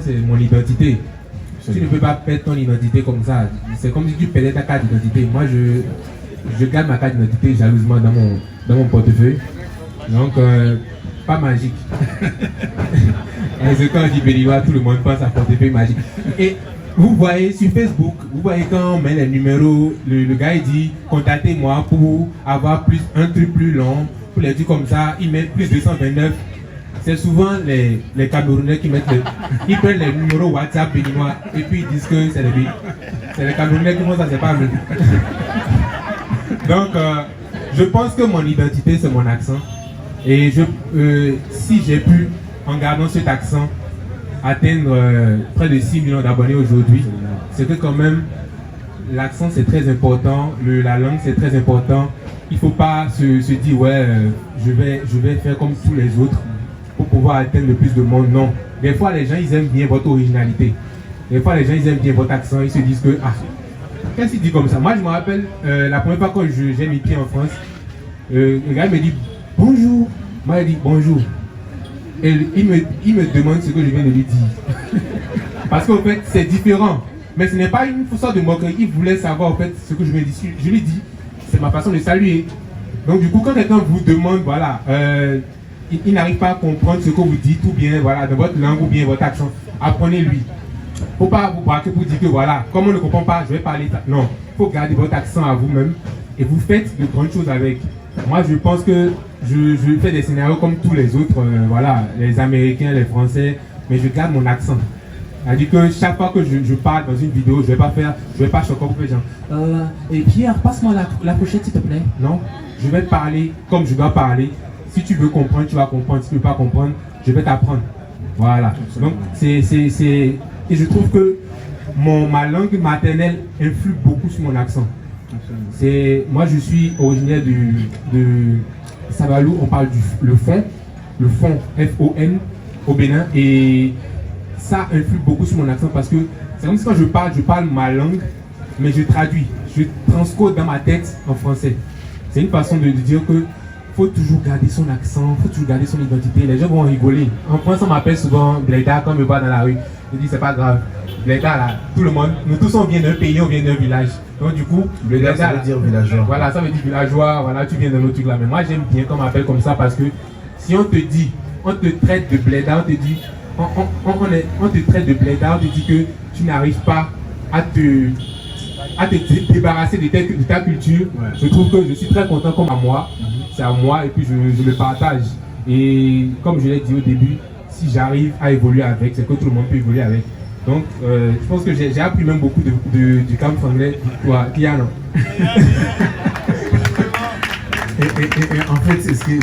c'est mon identité. Tu ne peux pas perdre ton identité comme ça. C'est comme si tu perdais ta carte d'identité. Moi, je garde ma carte d'identité jalousement dans mon portefeuille. Donc, pas magique. Parce que quand je dis béninois, tout le monde pense à portefeuille magique. Et vous voyez sur Facebook, vous voyez quand on met les numéros, le gars il dit contactez-moi pour avoir un truc plus long, pour les trucs comme ça, ils mettent plus 229. C'est souvent les Camerounais qui mettent ils prennent les numéros WhatsApp béninois et puis ils disent que c'est les Camerounais qui font ça, c'est pas eux. Donc, je pense que mon identité, c'est mon accent. Et si j'ai pu, en gardant cet accent, atteindre près de 6 millions d'abonnés aujourd'hui, c'est que quand même, l'accent, c'est très important, la langue, c'est très important. Il ne faut pas se dire, ouais, je vais faire comme tous les autres pour pouvoir atteindre le plus de monde. Non. Des fois, les gens, ils aiment bien votre originalité. Des fois, les gens, ils aiment bien votre accent. Ils se disent que, ah, qu'est-ce qu'il dit comme ça? Moi, je me rappelle, la première fois quand j'ai mis pied en France, le gars me dit bonjour. Moi, il dit bonjour. Et il me demande ce que je viens de lui dire. Parce qu'en fait, c'est différent. Mais ce n'est pas une sorte de moquerie. Il voulait savoir en fait ce que je viens de dire. Je lui dis, c'est ma façon de saluer. Donc, du coup, quand quelqu'un vous demande, voilà, il n'arrive pas à comprendre ce que vous dites, ou bien, voilà, dans votre langue, ou bien votre accent, apprenez-lui. Il ne faut pas vous braquer pour dire que, voilà, comme on ne comprend pas, je vais parler. Non, il faut garder votre accent à vous-même et vous faites de grandes choses avec. Moi, je pense que je fais des scénarios comme tous les autres, voilà, les Américains, les Français, mais je garde mon accent. C'est-à-dire que chaque fois que je parle dans une vidéo, je vais pas choquer pour les gens. Et Pierre, passe-moi la pochette s'il te plaît. Non, je vais parler comme je dois parler. Si tu veux comprendre, tu vas comprendre. Si tu ne veux pas comprendre, je vais t'apprendre. Voilà. Donc, et je trouve que ma langue maternelle influe beaucoup sur mon accent. Moi, je suis originaire de Sabalou, on parle le fond, F-O-N, au Bénin, et ça influe beaucoup sur mon accent parce que c'est comme si quand je parle ma langue, mais je traduis, je transcode dans ma tête en français. C'est une façon de dire que faut toujours garder son accent, faut toujours garder son identité. Les gens vont rigoler. En France, on m'appelle souvent Bleda quand on me voit dans la rue. Je dis, c'est pas grave. Bleda, là, tout le monde, nous tous on vient d'un pays, on vient d'un village. Donc du coup, Bleda, ça veut dire villageois. Voilà, ça veut dire villageois, voilà, tu viens d'un autre truc là. Mais moi, j'aime bien qu'on m'appelle comme ça parce que si on te dit, on te traite de Bleda, on te dit, on te traite de Bleda, on te dit que tu n'arrives pas à te débarrasser de ta culture. Ouais. Je trouve que je suis très content comme à moi. C'est à moi et puis je le partage. Et comme je l'ai dit au début, si j'arrive à évoluer avec, c'est que tout le monde peut évoluer avec. Donc, je pense que j'ai appris même beaucoup du camp anglais. Kiano. Et en fait, c'est ce qui